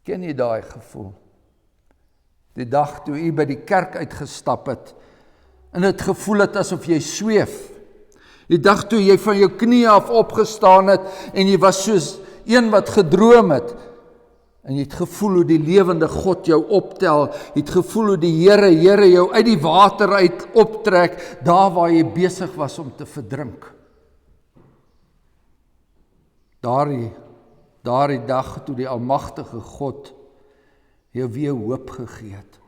Ken jy daai gevoel? Die dag toe jy by die kerk uitgestap het, en het gevoel het asof jy sweef. Die dag toe jy van jou knie af opgestaan het, en jy was soos een wat gedroom het, en jy het gevoel hoe die lewende God jou optel, jy het gevoel hoe die Here jou uit die water uit optrek, daar waar jy besig was om te verdrink. Daardie dag toe die almagtige God jou weer hoop gegee het.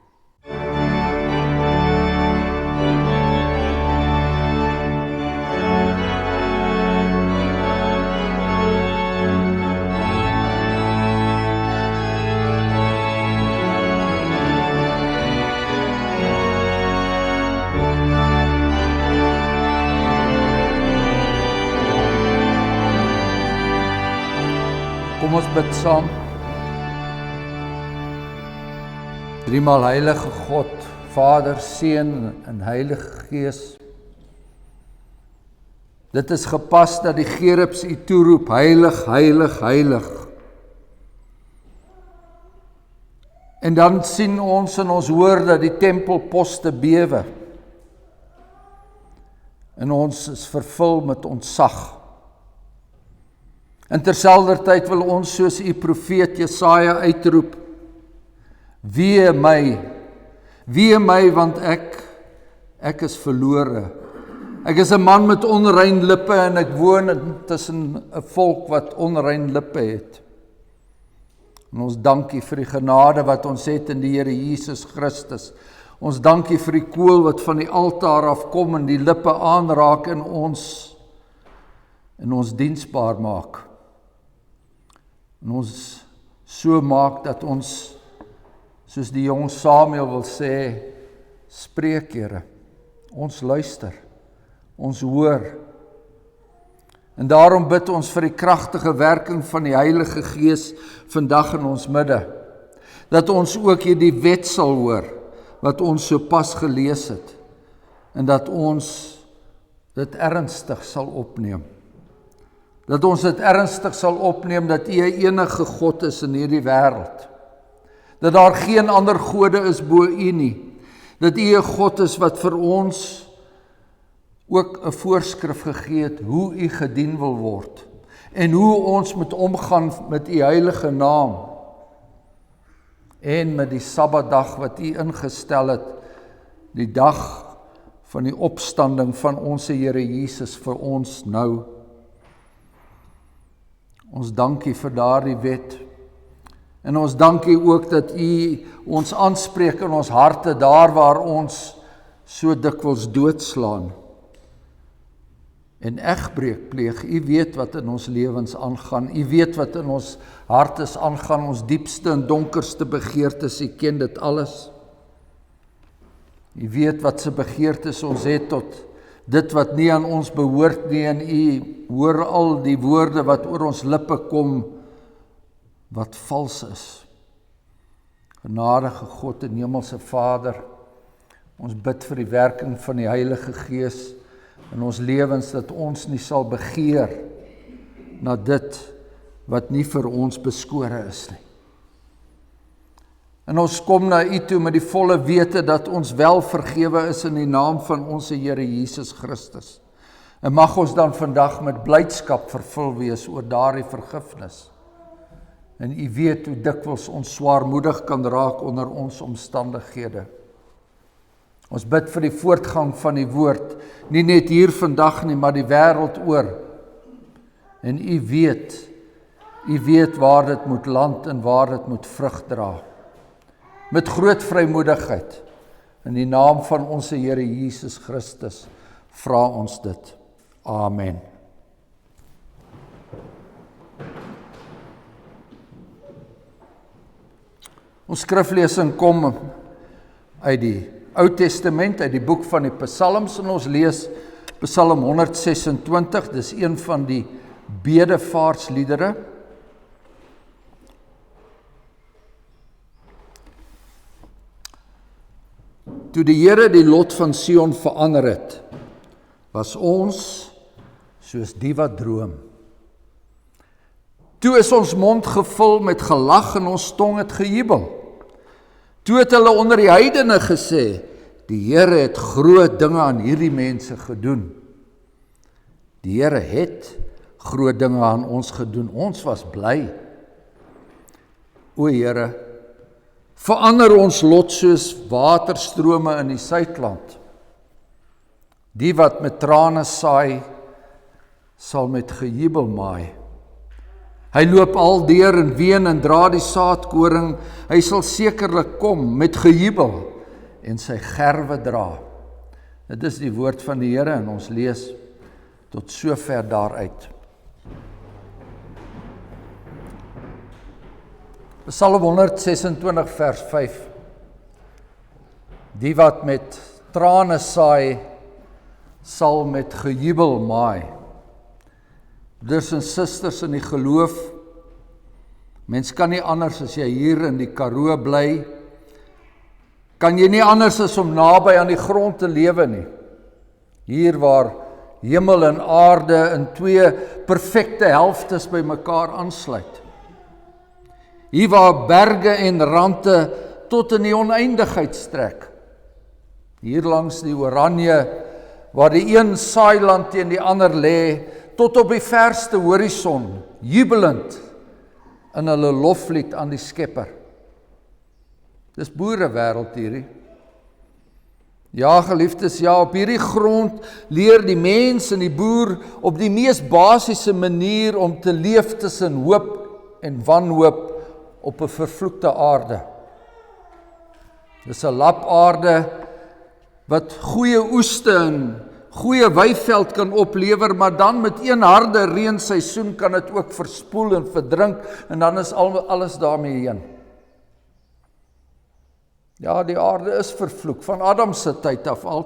Kom ons bid saam. Driemaal heilige God, Vader, Seun en Heilige Gees. Dit is gepas dat die gerubs u toeroep, heilig, heilig, heilig. En dan sien ons en ons hoor dat die tempelposte bewe. En ons is vervul met ontzag. En terselfdertyd wil ons soos u profeet Jesaja uitroep, wee my, want ek is verlore. Ek is 'n man met onrein lippe en ek woon tussen 'n volk wat onrein lippe het. En ons dankie vir die genade wat ons het in die Here Jesus Christus. Ons dankie vir die koel wat van die altaar afkom en die lippe aanraak in ons diensbaar maak. En ons so maak dat ons, soos die jong Samuel wil sê, spreek Here, ons luister, ons hoor. En daarom bid ons vir die kragtige werking van die Heilige Gees vandag in ons midde, dat ons ook hierdie wet sal hoor, wat ons so pas gelees het, en dat ons dit ernstig sal opneem. Dat ons dit ernstig sal opneem, dat U 'n enige God is in hierdie wêreld. Dat daar geen ander gode is bo U nie. Dat U 'n God is wat vir ons ook 'n voorskrif gegee het, hoe U gedien wil word. En hoe ons moet omgaan met U heilige naam. En met die Sabbatdag wat U ingestel het, die dag van die opstanding van ons Here Jesus vir ons nou. Ons dankie vir daardie wet. En ons dankie ook dat U ons aanspreek in ons harte, daar waar ons so dikwels doodslaan. En egbreek pleeg. U weet wat in ons lewens aangaan. U weet wat in ons hartes aangaan, ons diepste en donkerste begeertes. U ken dit alles. U weet wat se begeertes ons het tot dit wat nie aan ons behoort nie, en U hoor al die woorde wat oor ons lippe kom, wat vals is. Genadige God en Hemelse Vader, ons bid vir die werking van die Heilige Gees in ons lewens, dat ons nie sal begeer na dit wat nie vir ons beskore is nie. En ons kom na U toe met die volle wete dat ons wel vergewe is in die naam van ons Here Jesus Christus. En mag ons dan vandag met blydskap vervul wees oor daardie vergifnis. En U weet hoe dikwels ons swaarmoedig kan raak onder ons omstandighede. Ons bid vir die voortgang van die woord, nie net hier vandag nie, maar die wêreld oor. En U weet waar dit moet land en waar dit moet vrug dra. Met groot vrymoedigheid, in die naam van ons Here Jesus Christus, vra ons dit. Amen. Ons skriflesing kom uit die Ou Testament, uit die boek van die Psalms, en ons lees Psalm 126, dis een van die bedevaartsliedere. Toe die Here die lot van Sion verander het, was ons soos die wat droom. Toe is ons mond gevul met gelag en ons tong het gejubel. Toe het hulle onder die heidene gesê, die Here het groot dinge aan hierdie mense gedoen. Die Here het groot dinge aan ons gedoen. Ons was bly. O Here, verander ons lot soos waterstrome in die suidland. Die wat met trane saai, sal met gejubel maai. Hy loop aldeur en ween en dra die saadkoring, hy sal sekerlik kom met gejubel en sy gerwe dra. Dit is die woord van die Here en ons lees tot sover daaruit. Psalm 126 vers 5. Die wat met trane saai, sal met gejubel maai. Broeders en susters in die geloof, mens kan nie anders as jy hier in die Karoo bly, kan jy nie anders as om naby aan die grond te lewe nie. Hier waar hemel en aarde in twee perfekte helftes by mekaar aansluit. Hier waar berge en rande tot in die oneindigheid strek. Hier langs die Oranje, waar die een saailand teen die ander lê, tot op die verste horison, jubelend in hulle loflied aan die Skepper. Dis boerewêreld hierdie. Ja, geliefdes, ja, op hierdie grond leer die mens en die boer op die mees basiese manier om te leef tussen hoop en wanhoop op 'n vervloekte aarde. Dis 'n lapaarde wat goeie oeste en goeie weiveld kan oplewer, maar dan met een harde reenseisoen kan dit ook verspoel en verdrink en dan is alles daarmee heen. Ja, die aarde is vervloek, van Adam se tyd af al.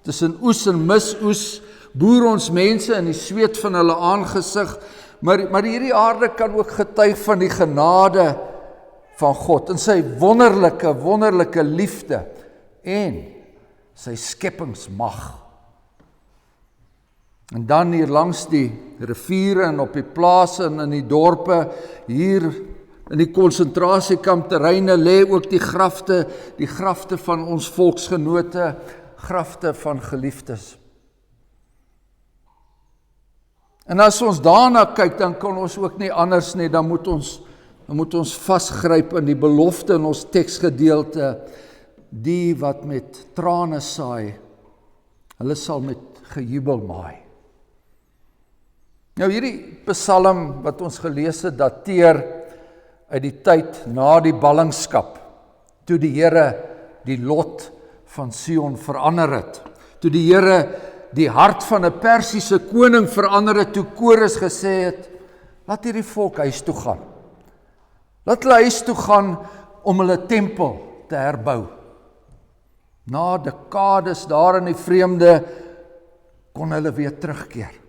Tussen oes en misoes boer ons mense in die sweet van hulle aangesig, maar hierdie aarde kan ook getuig van die genade van God en sy wonderlike liefde en sy skepingsmag. En dan hier langs die riviere en op die plase en in die dorpe, hier in die konsentrasiekamp terreine lê ook die grafte van ons volksgenote, grafte van geliefdes. En as ons daarna kyk, dan kan ons ook nie anders nie, dan moet ons vasgryp in die belofte in ons teksgedeelte, die wat met trane saai, hulle sal met gejubel maai. Nou hierdie psalm wat ons gelees het, dateer uit die tyd na die ballingskap, toe die Here die lot van Sion verander het, toe die Here die hart van 'n Persiese koning verander het, toe Kores gesê het, laat hierdie volk huis toe gaan. Laat hulle huis toe gaan om hulle tempel te herbou. Na dekades daar in die vreemde, kon hulle weer terugkeer.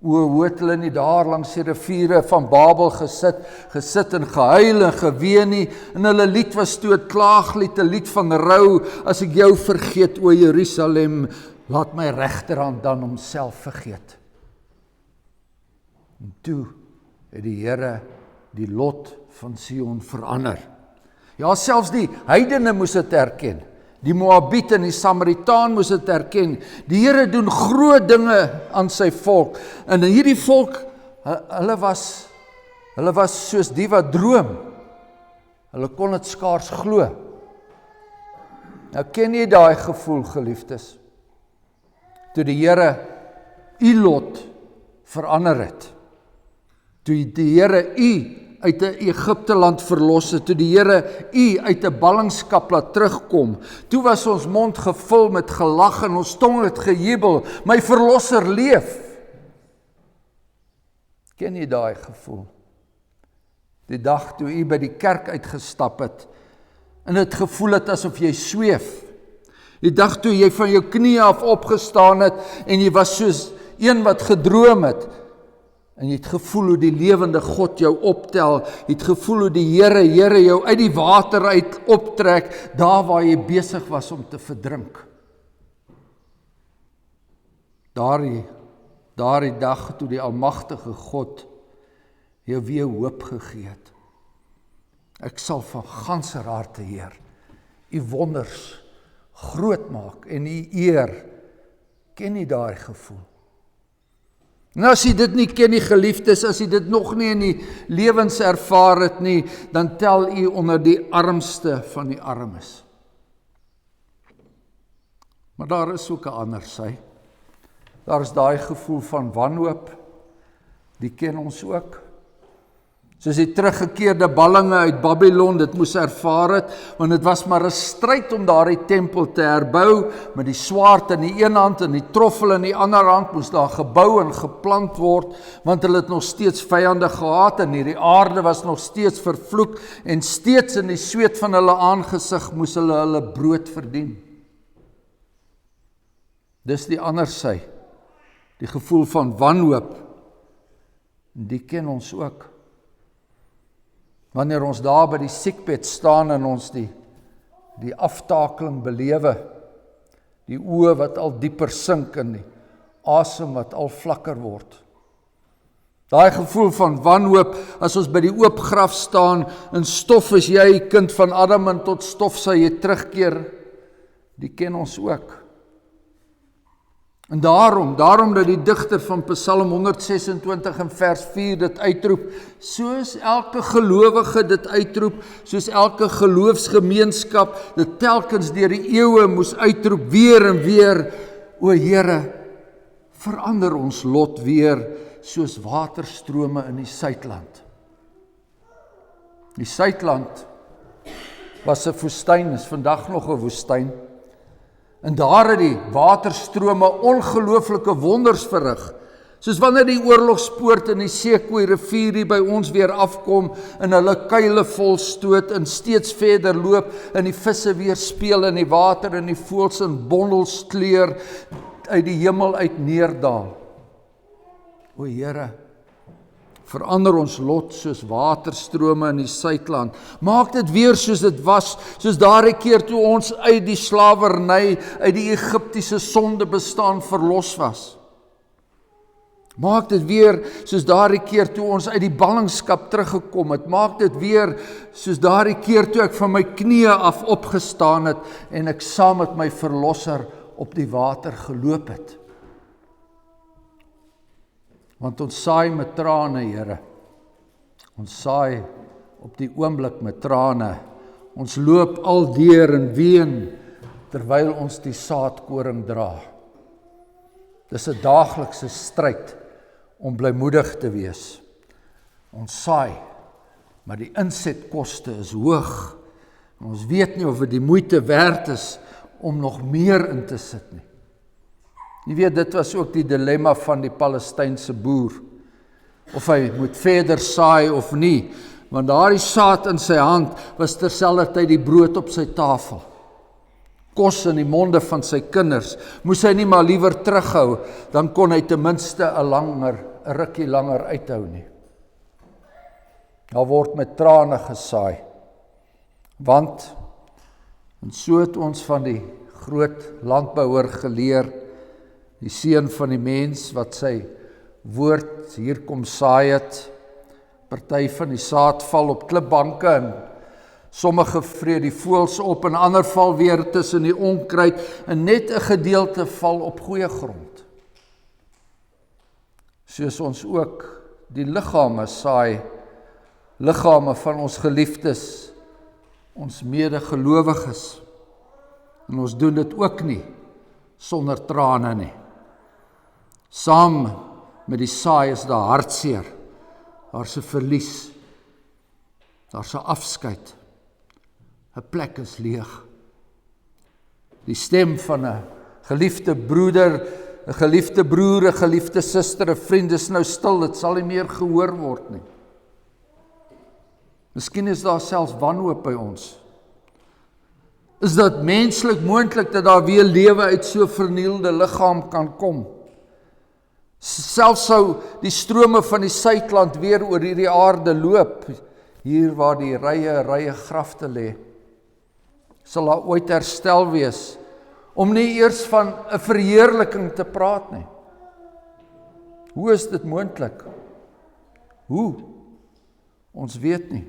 Hoe het hulle nie daar langs die riviere van Babel gesit en gehuil en geween nie, en hulle lied was toe 'n klaaglied, 'n lied van rou, as ek jou vergeet, o Jerusalem, laat my regterhand dan homself vergeet. En toe het die Here die lot van Sion verander. Ja, selfs die heidene moes dit erken. Die Moabiet en die Samaritaan moes dit erken. Die Here doen groot dinge aan sy volk. En hierdie volk, hulle was soos die wat droom. Hulle kon dit skaars glo. Nou ken jy daai gevoel, geliefdes? Toe die Here u lot verander het. Toe die Here u uit 'n Egipte land verlos het, toe die Here u uit 'n ballingskap laat terugkom, toe was ons mond gevul met gelag en ons tong het gejubel, my verlosser leef. Ken jy daai gevoel? Die dag toe u by die kerk uitgestap het, en het gevoel het asof jy sweef. Die dag toe jy van jou knie af opgestaan het, en jy was soos een wat gedroom het, en jy het gevoel hoe die lewende God jou optel, jy het gevoel hoe die Here jou uit die water uit optrek, daar waar jy besig was om te verdrink. Daardie dag toe die almagtige God jou weer hoop gegee het. Ek sal van ganser harte, Heer, U wonders groot maak en U eer. Ken U daai gevoel? En as jy dit nie ken nie, geliefdes, as jy dit nog nie in die lewens ervaar het nie, dan tel U onder die armste van die armes. Maar daar is ook 'n ander sy. Daar is daai gevoel van wanhoop, die ken ons ook. Soos die teruggekeerde ballinge uit Babylon dit moes ervaar het, want dit was maar 'n stryd om daardie tempel te herbou, met die swaard in die een hand en die troffel in die ander hand, moes daar gebou en geplant word, want hulle het nog steeds vyande gehad en hierdie aarde was nog steeds vervloek, en steeds in die sweet van hulle aangesig moes hulle brood verdien. Dis die ander sy, die gevoel van wanhoop, die ken ons ook. Wanneer ons daar by die siekbed staan en ons die aftakeling belewe, die oë wat al dieper sink en die asem wat al vlakker word. Daai gevoel van wanhoop, as ons by die oop graf staan, in stof is jy, kind van Adam, en tot stof sal jy terugkeer, die ken ons ook. En daarom dat die digter van Psalm 126 en vers 4 dit uitroep, soos elke gelowige dit uitroep, soos elke geloofsgemeenskap dit telkens deur die eeue moes uitroep, weer en weer, o Here, verander ons lot weer, soos waterstrome in die Suidland. Die Suidland was 'n woestyn, is vandag nog 'n woestyn. En daar het die waterstrome ongelooflike wonders verrig. Soos wanneer die oorlogspoort in die Sekoe rivier hier by ons weer afkom en hulle kuile vol stoot en steeds verder loop en die visse weer speel in die water en die voëls in bondels kleur uit die hemel uit neerdaal. O Here, verander ons lot soos waterstrome in die Suidland. Maak dit weer soos dit was, soos daardie keer toe ons uit die slawerny, uit die Egiptiese sondebestaan verlos was. Maak dit weer soos daardie keer toe ons uit die ballingskap teruggekom het. Maak dit weer soos daardie keer toe ek van my knieë af opgestaan het en ek saam met my verlosser op die water geloop het. Want ons saai met trane, Here. Ons saai op die oomblik met trane. Ons loop al deur en ween, terwyl ons die saadkoring dra. Dis 'n daaglikse stryd om blymoedig te wees. Ons saai, maar die insetkoste is hoog. Ons weet nie of dit die moeite werd is om nog meer in te sit nie. Jy weet, dit was ook die dilemma van die Palestynse boer. Of hy moet verder saai of nie, want daardie saad in sy hand was terselfdertyd die brood op sy tafel. Kos in die monde van sy kinders. Moes hy nie maar liewer terughou, dan kon hy ten minste 'n rukkie langer uithou nie. Daar word met trane gesaai. Want, en so het ons van die groot landbouer geleer, die seun van die mens wat sy woord hier kom saai het, party van die saad val op klipbanke en sommige vreet die voëls op en ander val weer tussen die onkruid en net 'n gedeelte val op goeie grond. Soos ons ook die liggame saai, liggame van ons geliefdes, ons medegelowiges. En ons doen dit ook nie sonder trane nie. Saam met die saai is daar hartseer, daar's 'n verlies, daar's 'n afskeid, 'n plek is leeg. Die stem van 'n geliefde broeder, 'n geliefde broer, 'n geliefde suster, 'n vriend is nou stil, dit sal nie meer gehoor word nie. Miskien is daar selfs wanhoop by ons. Is dit menslik moontlik dat daar weer lewe uit so vernielde liggaam kan kom? Selfs sou die strome van die Suidland weer oor hierdie aarde loop, hier waar die rye grafte lê, sal daar ooit herstel wees, om nie eers van 'n verheerliking te praat nie. Hoe is dit moontlik? Hoe? Ons weet nie.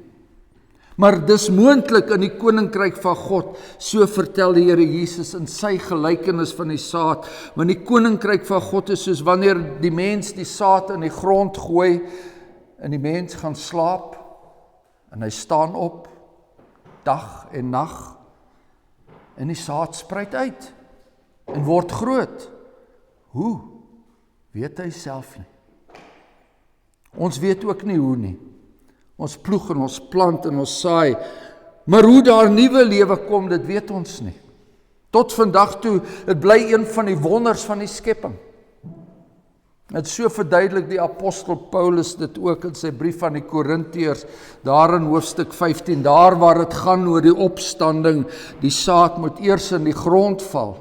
Maar dis moontlik in die koninkryk van God, so vertel die Here Jesus in sy gelykenis van die saad, want die koninkryk van God is soos wanneer die mens die saad in die grond gooi, en die mens gaan slaap, en hy staan op, dag en nag, en die saad spruit uit, en word groot. Hoe? Weet hy self nie. Ons weet ook nie hoe nie. Ons ploeg en ons plant en ons saai, maar hoe daar nuwe lewe kom, dit weet ons nie. Tot vandag toe, dit bly een van die wonders van die skepping. Het so verduidelik die apostel Paulus dit ook in sy brief aan die Korintiërs, daar in hoofstuk 15, daar waar het gaan oor die opstanding, die saad moet eers in die grond val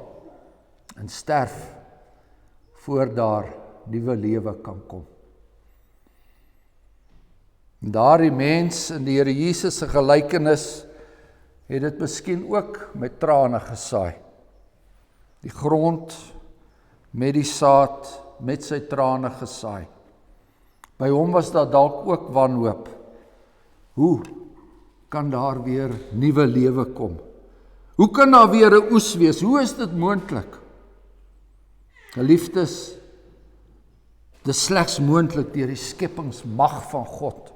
en sterf, voor daar nuwe lewe kan kom. En daardie mens in die Here Jesus se gelykenis het dit miskien ook met trane gesaai. Die grond met die saad, met sy trane gesaai. By hom was daar dalk ook wanhoop. Hoe kan daar weer nuwe lewe kom? Hoe kan daar weer 'n oes wees? Hoe is dit moontlik? Geliefdes, dit is slegs moontlik deur die skepingsmag van God.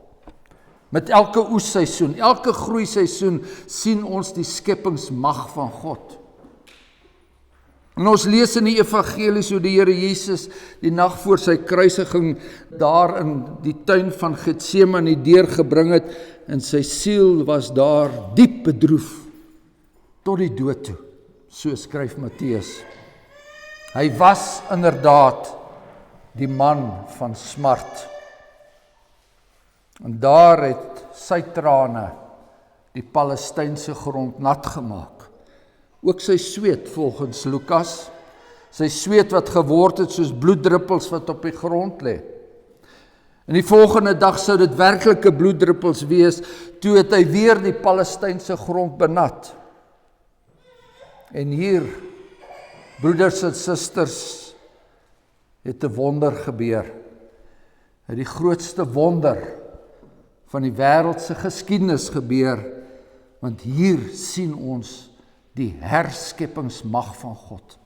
Met elke oesseisoen, elke groeiseisoen sien ons die skepingsmag van God. En ons lees in die evangelies hoe die Here Jesus die nag voor sy kruisiging daar in die tuin van Getsemane deurgebring het, en sy siel was daar diep bedroef tot die dood toe, so skryf Matteus. Hy was inderdaad die man van smart. En daar het sy trane die Palestynse grond nat gemaak. Ook sy sweet volgens Lukas, sy sweet wat geword het soos bloeddruppels wat op die grond lê. En die volgende dag sou dit werklike bloeddruppels wees, toe het hy weer die Palestynse grond benat. En hier, broeders en susters, het 'n wonder gebeur. Het die grootste wonder van die wêreld se geskiedenis gebeur, want hier sien ons die herskepingsmag van God,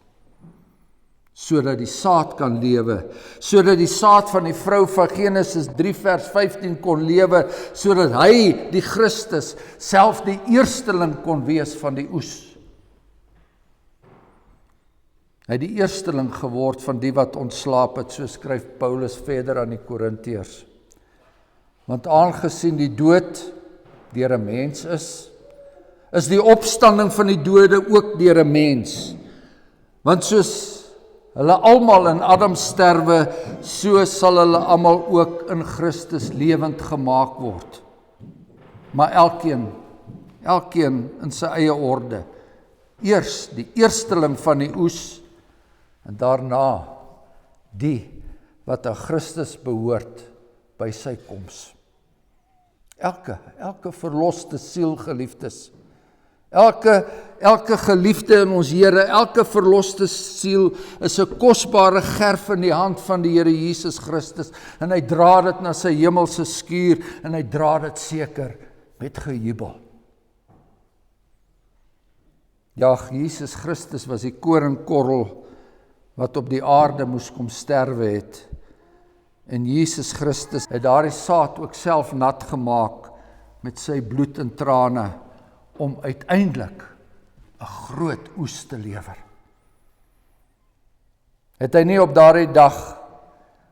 sodat die saad kan lewe, sodat die saad van die vrou van Genesis 3 vers 15 kon lewe, sodat hy, die Christus, self die eersteling kon wees van die oes. Hy het die eersteling geword van die wat ontslaap het, so skryf Paulus verder aan die Korintiërs. Want aangesien die dood deur 'n mens is die opstanding van die dode ook deur 'n mens. Want soos hulle almal in Adam sterwe, so sal hulle almal ook in Christus lewend gemaak word. Maar elkeen in sy eie orde. Eers die eersteling van die oes, en daarna die wat aan Christus behoort by sy koms. Elke verloste siel, geliefdes, elke geliefde in ons Here, elke verloste siel is 'n kosbare gerf in die hand van die Here Jesus Christus, en hy dra dit na sy hemelse skuur, en hy dra dit seker met gejubel. Ja, Jesus Christus was die koringkorrel wat op die aarde moes kom sterwe het. En Jesus Christus het daardie saad ook self nat gemaak met sy bloed en trane, om uiteindelik 'n groot oes te lewer. Het hy nie op daardie dag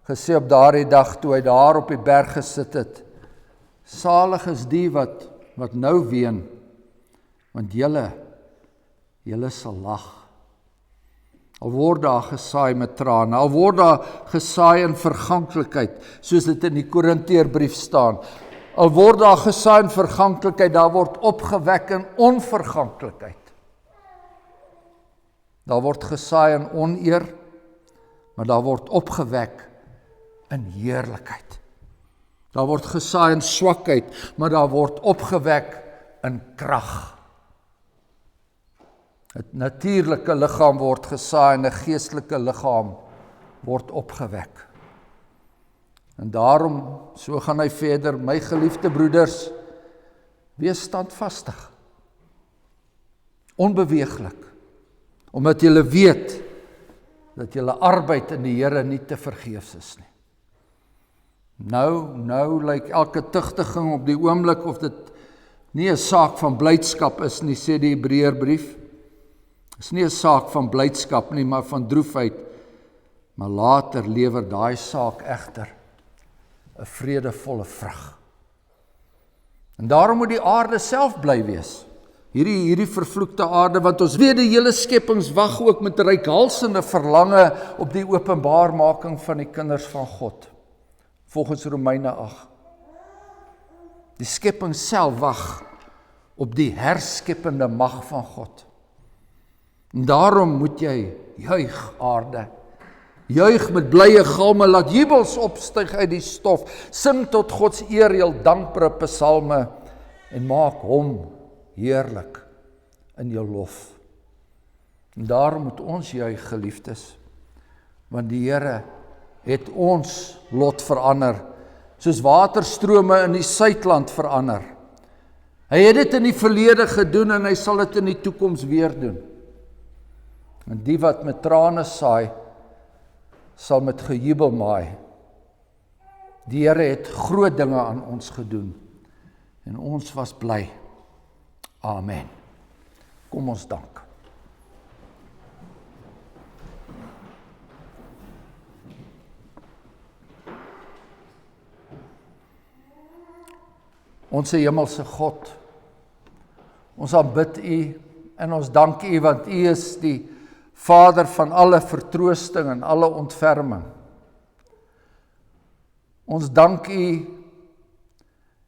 gesê, op daardie dag toe hy daar op die berg gesit het, salig is die wat nou ween, want julle sal lag. Al word daar gesaai met trane, al word daar gesaai in verganklikheid, soos dit in die Korintiërbrief staan. Al word daar gesaai in verganklikheid, daar word opgewek in onverganklikheid. Daar word gesaai in oneer, maar daar word opgewek in heerlikheid. Daar word gesaai in swakheid, maar daar word opgewek in krag. 'n natuurlike liggaam word gesaai en 'n geestelike liggaam word opgewek. En daarom, so gaan hy verder, my geliefde broeders, wees standvastig, onbeweeglik, omdat julle weet, dat julle arbeid in die Here nie te vergeefs is nie. Nou lyk elke tugtiging op die oomblik of dit nie 'n saak van blydskap is nie, sê die Hebreërbrief. Is nie 'n saak van blydskap nie, maar van droefheid. Maar later lewer daai saak egter 'n vredevolle vrug. En daarom moet die aarde self bly wees. Hierdie vervloekte aarde, want ons weet die hele skepings wag ook met reikhalsende verlange op die openbaarmaking van die kinders van God. Volgens Romeine 8. Die skepping self wag op die herskeppende mag van God. En daarom moet jy juig, aarde. Juig met blye galme, laat jubels opstyg uit die stof. Sing tot Gods eer heel dankbare psalme en maak hom heerlik in jou lof. En daarom moet ons juig, geliefdes, want die Here het ons lot verander, soos waterstrome in die Suidland verander. Hy het dit in die verlede gedoen en hy sal dit in die toekoms weer doen. En die wat met trane saai, sal met gejubel maai. Die Here het groot dinge aan ons gedoen en ons was bly. Amen. Kom ons dank. Onse hemelse God, ons aanbid U en ons dank U, want U is die Vader van alle vertroosting en alle ontferming. Ons dank U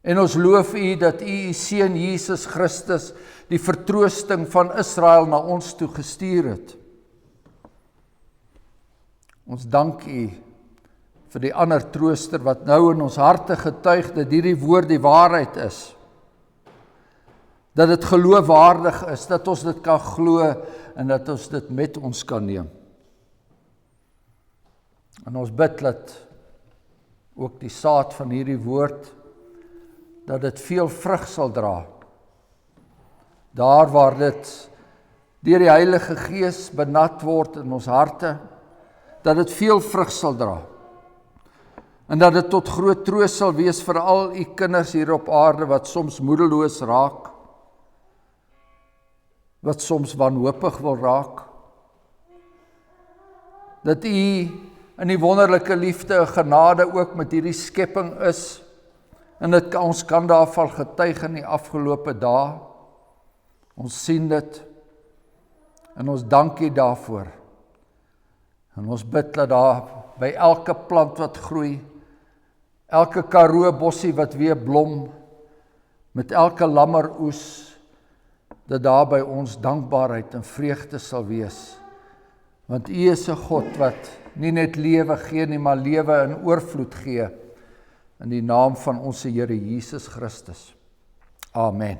en ons loof U dat U U Seun Jesus Christus die vertroosting van Israel na ons toe gestuur het. Ons dank U vir die ander trooster wat nou in ons harte getuig dat hierdie woord die waarheid is. Dat dit geloofwaardig is, dat ons dit kan glo en dat ons dit met ons kan neem. En ons bid dat ook die saad van hierdie woord, dat dit veel vrug sal dra. Daar waar dit deur die Heilige Gees benat word in ons harte, dat dit veel vrug sal dra. En dat dit tot groot troos sal wees vir al U kinders hier op aarde wat soms moedeloos raak, wat soms wanhoopig wil raak. Dat U in die wonderlike liefde en genade ook met hierdie skepping is, en ons kan daarvan getuig in die afgelope dae. Ons sien dit, en ons dank U daarvoor. En ons bid dat daar by elke plant wat groei, elke Karoo bossie wat weer blom, met elke lammeroes, dat daar by ons dankbaarheid en vreugde sal wees. Want U is 'n God wat nie net lewe gee nie, maar lewe in oorvloed gee, in die naam van ons Here Jesus Christus. Amen.